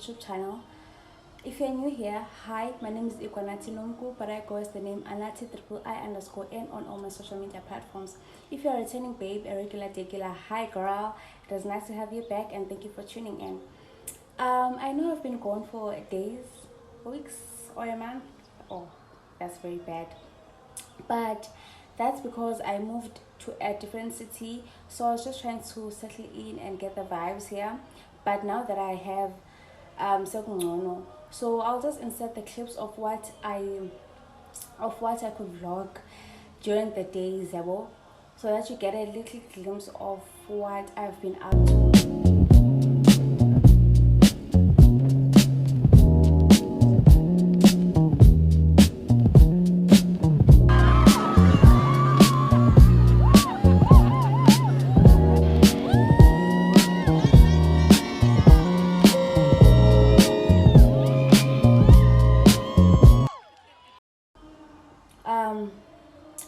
YouTube channel. If you're new here, hi, my name is Ikwanati Nomku, but I go as the name Anati_I_N on all my social media platforms. If you're a returning babe, a regular, hi girl, it is nice to have you back and thank you for tuning in. I know I've been gone for days, weeks, or a month. Oh, that's very bad. But that's because I moved to a different city, so I was just trying to settle in and get the vibes here. But now that I have Sekungcono, so I'll just insert the clips of what I could vlog during the days, so that you get a little glimpse of what I've been up to.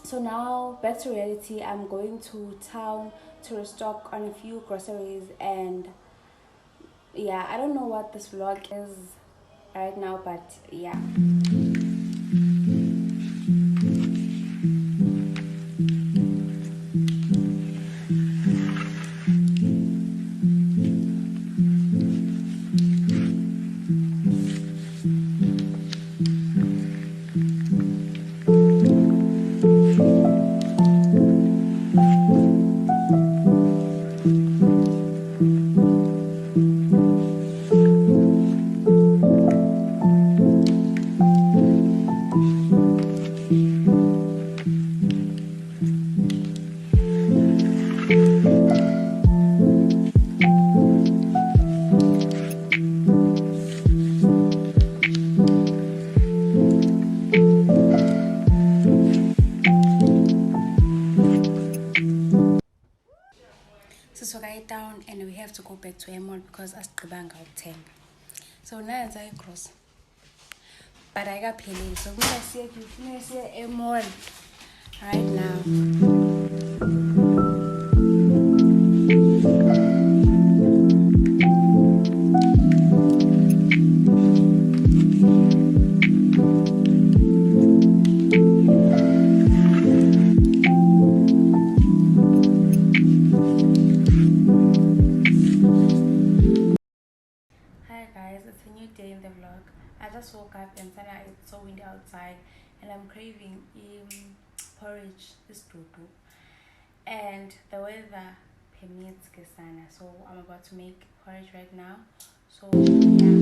So now back to reality. I'm going to town to restock on a few groceries, and yeah, I don't know what this vlog is right now, but yeah. So right down and we have to go back to a mall because asigqibanga ukuthenga. So now I cross. But I got paid, so we are see a mall right now. It's a new day in the vlog. I just woke up and it's so windy outside and I'm craving porridge, this tutu, and the weather permits kesana, so I'm about to make porridge right now. So yeah.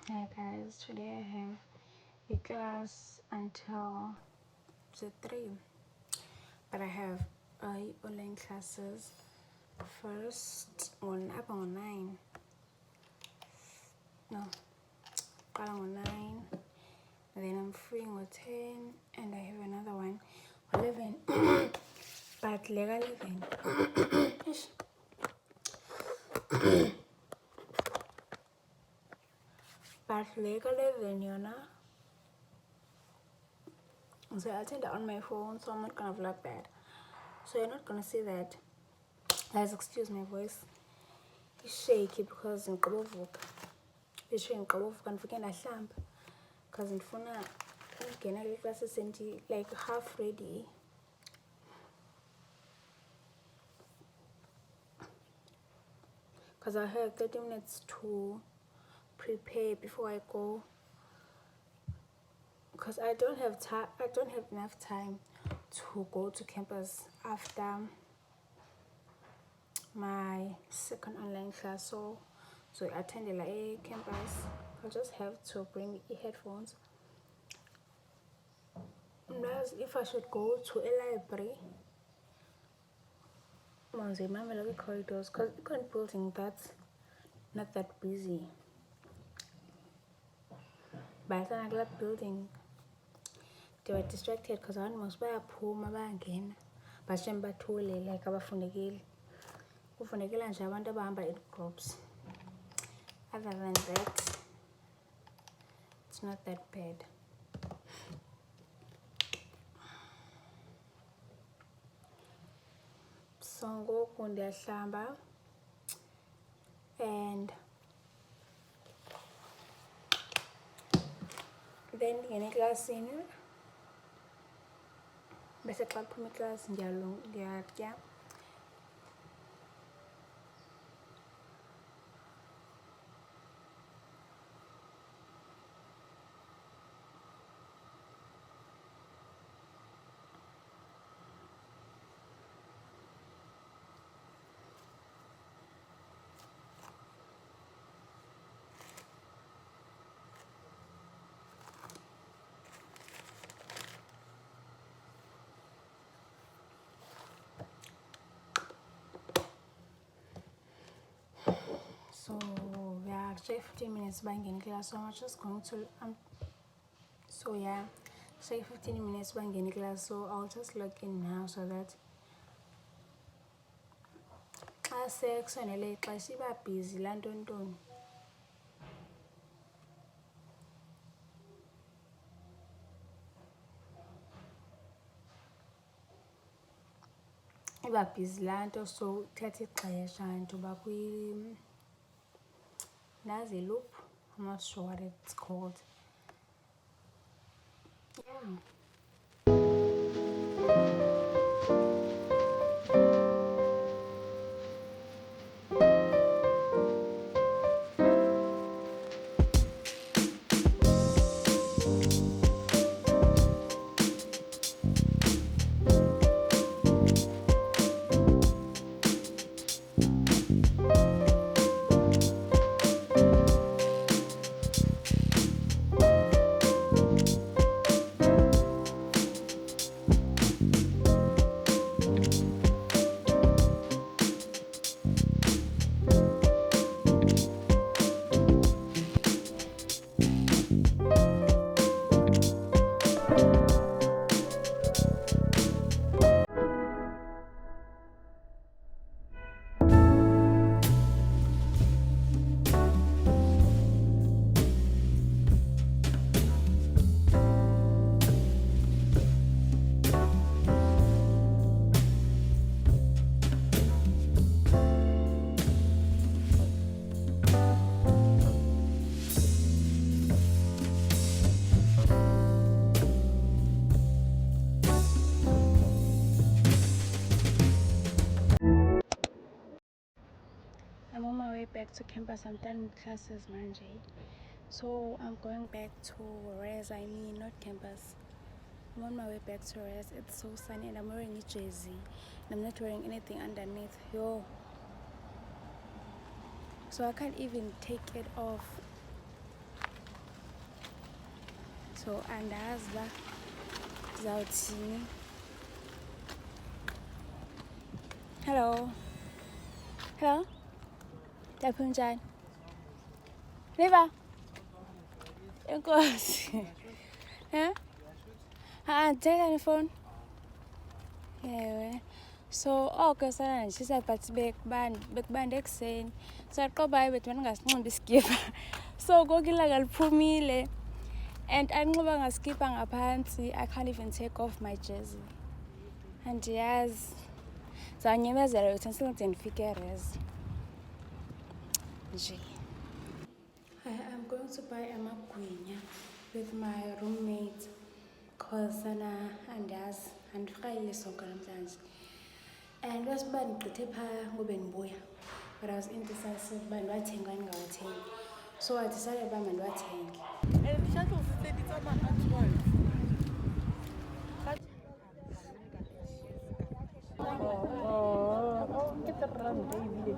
Hi guys, today I have a class until the 3, but I have online classes first on 9. No, on 9, and then I'm free on 10, and I have another one 11. But legal 11. But legal 11, you know. So I attend it on my phone, so I'm not gonna vlog that. So you're not gonna see that. Guys, excuse my voice. It's shaky because in Kabovuka. It's in Kabovuka and freaking Ashlamp. Because in Funa, generally classes like half ready. Because I have 30 minutes to prepare before I go. Because I don't have enough time to go to campus after my second online class. So I attended a campus. I'll just have to bring headphones. Whereas if I should go to a library, corridors, because the current building that's not that busy. But then I got building, they were distracted because I was by a pool, my again. But I'm batuli like abafundekile. Ufundekile nje abantu abahamba in groups. Other than that, it's not that bad. So ngoku ndiyahlamba and then ndingena eklasini bese xa kuphuma iklasi ndiyatya. So yeah, actually 15 minutes by in class, so I'm just going to so yeah, say 15 minutes by in class, so I'll just log in now so that xa sekusondele ixesha iba busy laa ntontoni. Iba busy laa nto, so ithatha ixesha ntoba nazi loop. I'm not sure what it's called. Yeah. I'm on my way back to campus. I'm done with classes, Manje. So I'm going back to res, not campus. I'm on my way back to res. It's so sunny and I'm wearing a jersey. And I'm not wearing anything underneath. Yo. So I can't even take it off. So andazi uba ndizawuthini. Hello. Ndiyaphila njani? Niva? Enkosi. Ndithetha nefowuni. Ewe. So oko sana nditshisa but bekubanda ekuseni. So aqoba hayi bethu mandingasinxibi iskipa. So ngoku ilanga liphumile and andinxiba ngaskipa ngaphantsi. I can't even take off my jersey. Andiyazi. Zawunyamezela wethu ndisenze ndifike erezi. Nje. I'm going to buy amagwinya with my roommate because andazi andirhayile sonke namhlanje. And wasuba ndigqithe phaa ngobe ndibuya, but I was indecisive uba ndiwathenga ndingawathengi. So I decided uba mandiwathenge. And the shuttle said it's on my hands one. Get the run, baby.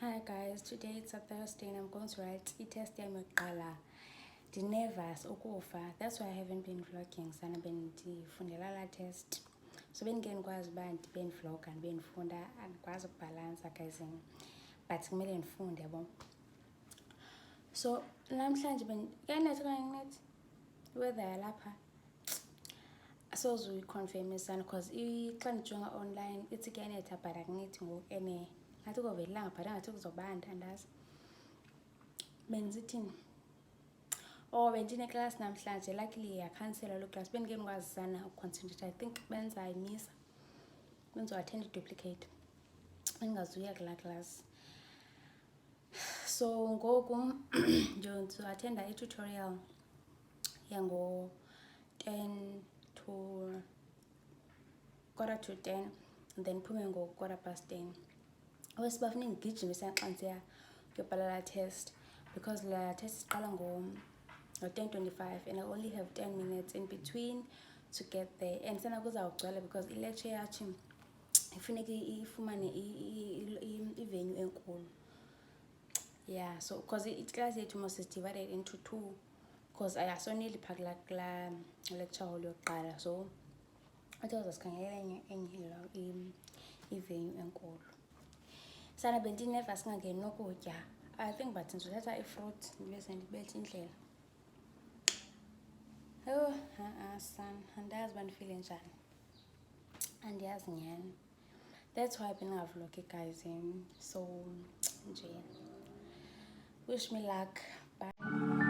Hi guys, today it's a Thursday and I'm going to write i-test yami yokuqala. Ndi-nervous ukufa. That's why I haven't been vlogging. Sana bendifundela la test. So bengeke ndikwazi uba ndibe ndivlogga ndibe ndifunda, andikwazi ukubhalansa guys. But kumele ndifunde yabo. So namhlanje kuyanetha okanye akunethi? Weather yalapha asoze uyiconfirme sana because xa ndijonga online ithi kuyanetha but akunethi ngoku ene ngathi kovela ilanga but angathi kuzobanda andazi. Benzithini? Bendineclass namhlanje. Luckily yakhanselwa loo class. Bendingeke ndikwazi sana ukuconcentrate. I think benzayimisa. Bendizoattend i-duplicate. Bendingazuya kulaa class. So ngoku ndizoattenda i-tutorial yango-10 to 10:15 and then phume ngo-10:15. Wesibafuna ndigijimisa xa ndisiya kuyobhala la test because la test iqala ngo-10:25 and I only have 10 minutes in between to get there. And sana kuzawugcwala because i-lecture yathi ifuneka ifumane i-venue enkulu. Yeah, so because i-class yethu must is divided into 2 because ayasoneli phaa kulaa lecture hall yokuqala. So athi uzasikhangela enye i-venue enkulu. Sana bendinervous ngangeni nokutya. I think but ndizothatha ifruit ndibe sendibethe indlela. Son, andazi uba ndifile njani. Andiyazi nyhani. That's why bendingavlogi guys. So nje. Wish me luck. Bye.